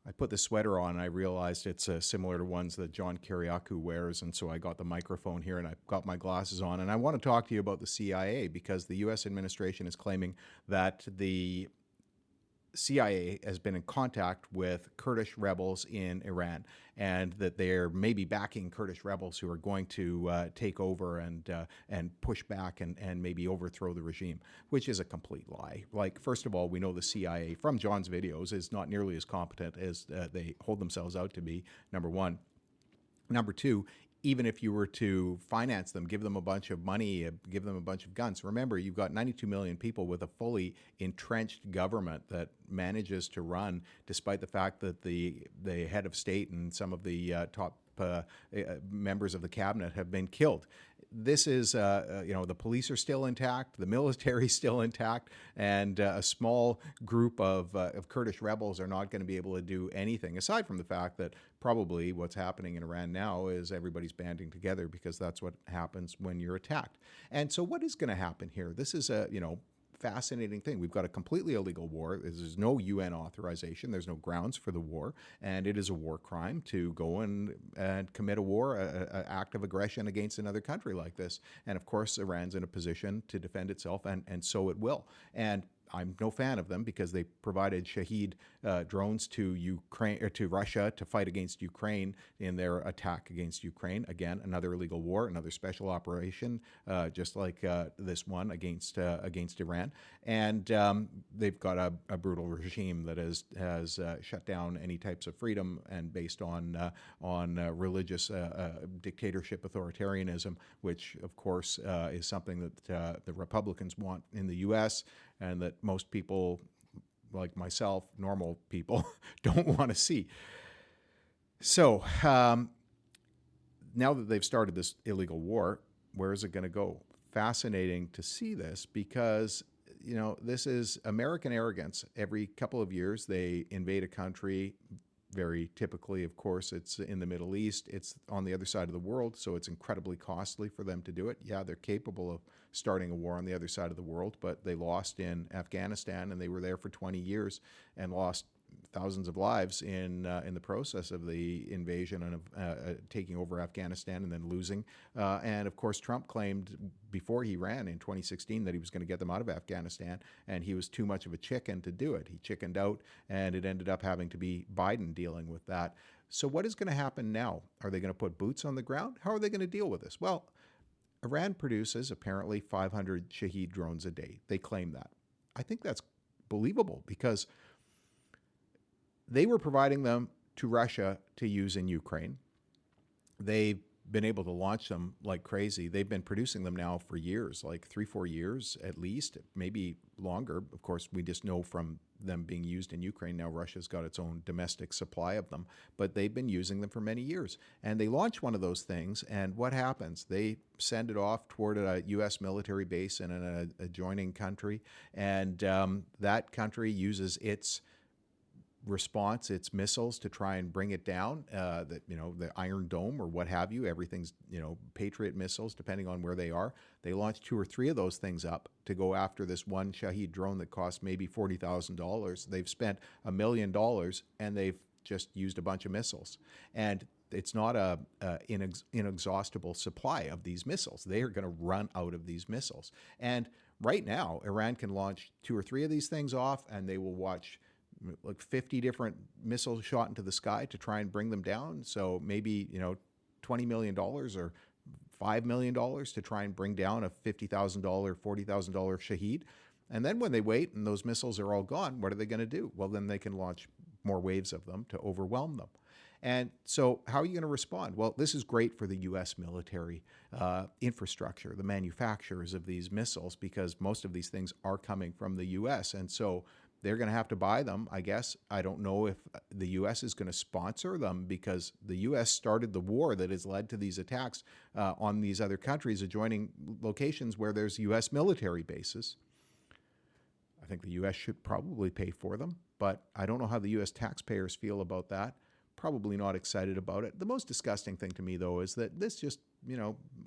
I put the sweater on and I realized it's similar to ones that John Kiriakou wears. And so I got the microphone here and I got my glasses on. And I want to talk to you about the CIA because the U.S. administration is claiming that the CIA has been in contact with Kurdish rebels in Iran, and that they're maybe backing Kurdish rebels who are going to take over and push back and maybe overthrow the regime, which is a complete lie. Like, first of all, we know the CIA from John's videos is not nearly as competent as they hold themselves out to be. Number one. Number two, even if you were to finance them, give them a bunch of money, give them a bunch of guns. Remember, you've got 92 million people with a fully entrenched government that manages to run, despite the fact that the head of state and some of the top members of the cabinet have been killed. This is, the police are still intact, the military is still intact, and a small group of Kurdish rebels are not going to be able to do anything, aside from the fact that probably what's happening in Iran now is everybody's banding together because that's what happens when you're attacked. And so what is going to happen here? This is a, fascinating thing. We've got a completely illegal war. There's no UN authorization. There's no grounds for the war. And it is a war crime to go and commit a war, an act of aggression against another country like this. And of course, Iran's in a position to defend itself, and so it will. And I'm no fan of them because they provided Shahed drones to Ukraine or to Russia to fight against Ukraine in their attack against Ukraine. Again, another illegal war, another special operation, just like this one against Iran. And they've got a brutal regime that has shut down any types of freedom and based on religious dictatorship, authoritarianism, which of course is something that the Republicans want in the U.S. and that most people like myself, normal people, don't want to see. So now that they've started this illegal war, where is it going to go? Fascinating to see this because, this is American arrogance. Every couple of years, they invade a country. Very typically, of course, it's in the Middle East. It's on the other side of the world, so it's incredibly costly for them to do it. Yeah, they're capable of starting a war on the other side of the world, but they lost in Afghanistan, and they were there for 20 years and lost thousands of lives in the process of the invasion and of taking over Afghanistan and then losing. And of course, Trump claimed before he ran in 2016 that he was going to get them out of Afghanistan, and he was too much of a chicken to do it. He chickened out, and it ended up having to be Biden dealing with that. So what is going to happen now? Are they going to put boots on the ground? How are they going to deal with this? Well, Iran produces apparently 500 Shahed drones a day. They claim that. I think that's believable because they were providing them to Russia to use in Ukraine. They've been able to launch them like crazy. They've been producing them now for years, like 3-4 years at least, maybe longer. Of course, we just know from them being used in Ukraine. Now Russia's got its own domestic supply of them, but they've been using them for many years. And they launch one of those things, and what happens? They send it off toward a U.S. military base in an adjoining country, and that country uses its response, its missiles to try and bring it down, the Iron Dome or what have you. Everything's, Patriot missiles, depending on where they are. They launched 2 or 3 of those things up to go after this one Shahed drone that cost maybe $40,000. They've spent $1 million and they've just used a bunch of missiles. And it's not an inexhaustible supply of these missiles. They are going to run out of these missiles. And right now, Iran can launch 2 or 3 of these things off, and they will watch like 50 different missiles shot into the sky to try and bring them down. So maybe, $20 million or $5 million to try and bring down a $50,000, $40,000 Shahed. And then when they wait and those missiles are all gone, what are they going to do? Well, then they can launch more waves of them to overwhelm them. And so how are you going to respond? Well, this is great for the U.S. military infrastructure, the manufacturers of these missiles, because most of these things are coming from the U.S. And so they're going to have to buy them, I guess. I don't know if the U.S. is going to sponsor them because the U.S. started the war that has led to these attacks on these other countries adjoining locations where there's U.S. military bases. I think the U.S. should probably pay for them, but I don't know how the U.S. taxpayers feel about that. probably not excited about it. The most disgusting thing to me, though, is that this just,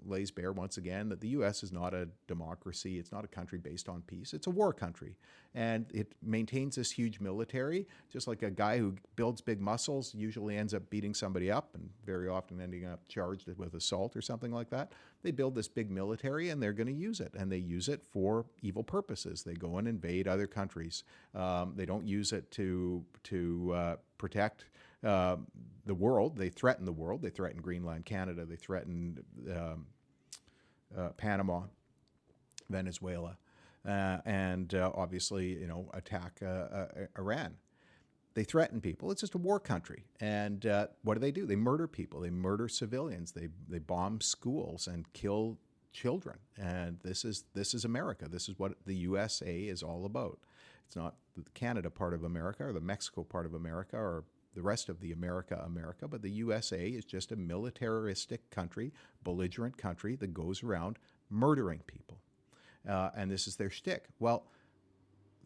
lays bare once again that the U.S. is not a democracy. It's not a country based on peace. It's a war country. And it maintains this huge military, just like a guy who builds big muscles usually ends up beating somebody up and very often ending up charged with assault or something like that. They build this big military and they're going to use it. And they use it for evil purposes. They go and invade other countries. They don't use it to protect the world. They threaten the world. They threaten Greenland, Canada. They threaten Panama, Venezuela, and obviously, attack Iran. They threaten people. It's just a war country. And what do? They murder people. They murder civilians. They bomb schools and kill children. And this is America. This is what the USA is all about. It's not the Canada part of America or the Mexico part of America or the rest of the America, but the USA is just a militaristic country, belligerent country that goes around murdering people. And this is their shtick. Well,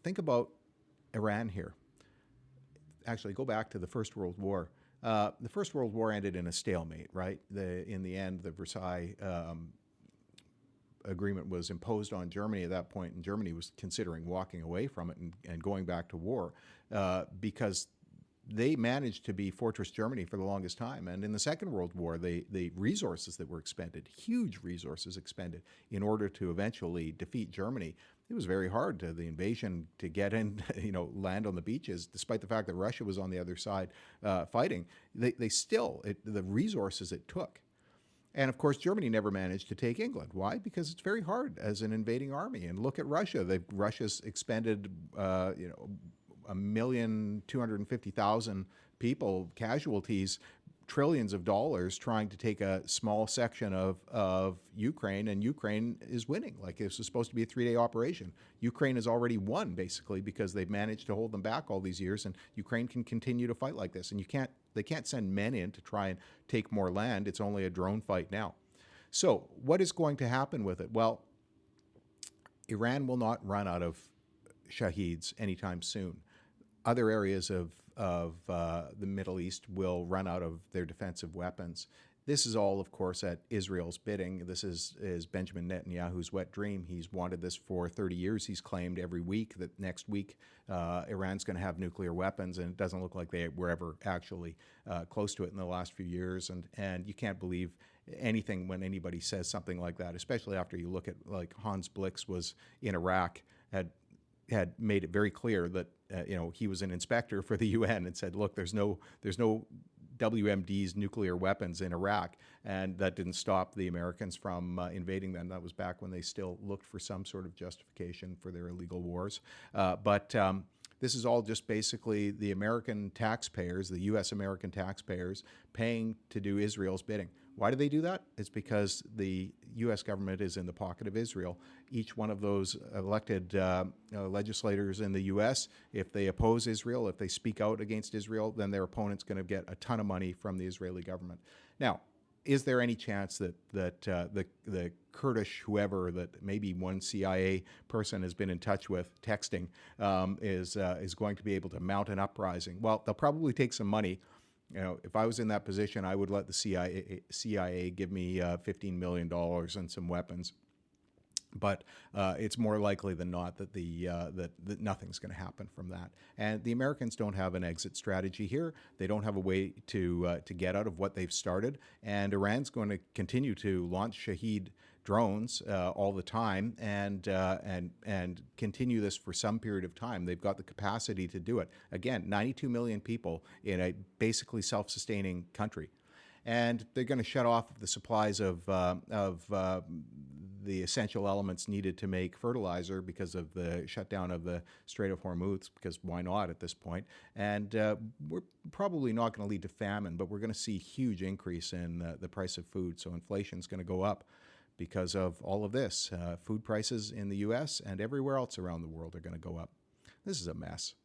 think about Iran here. Actually, go back to the First World War. The First World War ended in a stalemate, right? In the end, the Versailles agreement was imposed on Germany at that point, and Germany was considering walking away from it and going back to war because they managed to be Fortress Germany for the longest time. And in the Second World War, the resources that were expended, huge resources expended, in order to eventually defeat Germany, it was very hard to the invasion to get in, land on the beaches, despite the fact that Russia was on the other side fighting. The resources it took. And of course, Germany never managed to take England. Why? Because it's very hard as an invading army. And look at Russia. Russia's expended, 1,250,000 people, casualties, trillions of dollars trying to take a small section of Ukraine, and Ukraine is winning. Like, this was supposed to be a 3-day operation. Ukraine has already won, basically, because they've managed to hold them back all these years, and Ukraine can continue to fight like this. And they can't send men in to try and take more land. It's only a drone fight now. So what is going to happen with it? Well, Iran will not run out of shaheeds anytime soon. Other areas of the Middle East will run out of their defensive weapons. This is all, of course, at Israel's bidding. This is Benjamin Netanyahu's wet dream. He's wanted this for 30 years. He's claimed every week that next week Iran's going to have nuclear weapons, and it doesn't look like they were ever actually close to it in the last few years. And you can't believe anything when anybody says something like that, especially after you look at, like, Hans Blix was in Iraq, had made it very clear that he was an inspector for the UN and said, look, there's no WMD's nuclear weapons in Iraq, and that didn't stop the Americans from invading them. That was back when they still looked for some sort of justification for their illegal wars. But this is all just basically the American taxpayers, the U.S. American taxpayers, paying to do Israel's bidding. Why do they do that? It's because the U.S. government is in the pocket of Israel. Each one of those elected legislators in the U.S., if they oppose Israel, if they speak out against Israel, then their opponent's going to get a ton of money from the Israeli government. Now, is there any chance that the Kurdish, whoever, that maybe one CIA person has been in touch with, texting, is going to be able to mount an uprising? Well, they'll probably take some money. If I was in that position, I would let the CIA give me $15 million and some weapons. But it's more likely than not that that nothing's going to happen from that. And the Americans don't have an exit strategy here. They don't have a way to get out of what they've started. And Iran's going to continue to launch Shahed drones all the time and continue this for some period of time. They've got the capacity to do it. Again, 92 million people in a basically self-sustaining country. And they're going to shut off the supplies of the essential elements needed to make fertilizer because of the shutdown of the Strait of Hormuz, because why not at this point? And we're probably not going to lead to famine, but we're going to see huge increase in the price of food. So inflation's going to go up because of all of this. Food prices in the U.S. and everywhere else around the world are going to go up. This is a mess.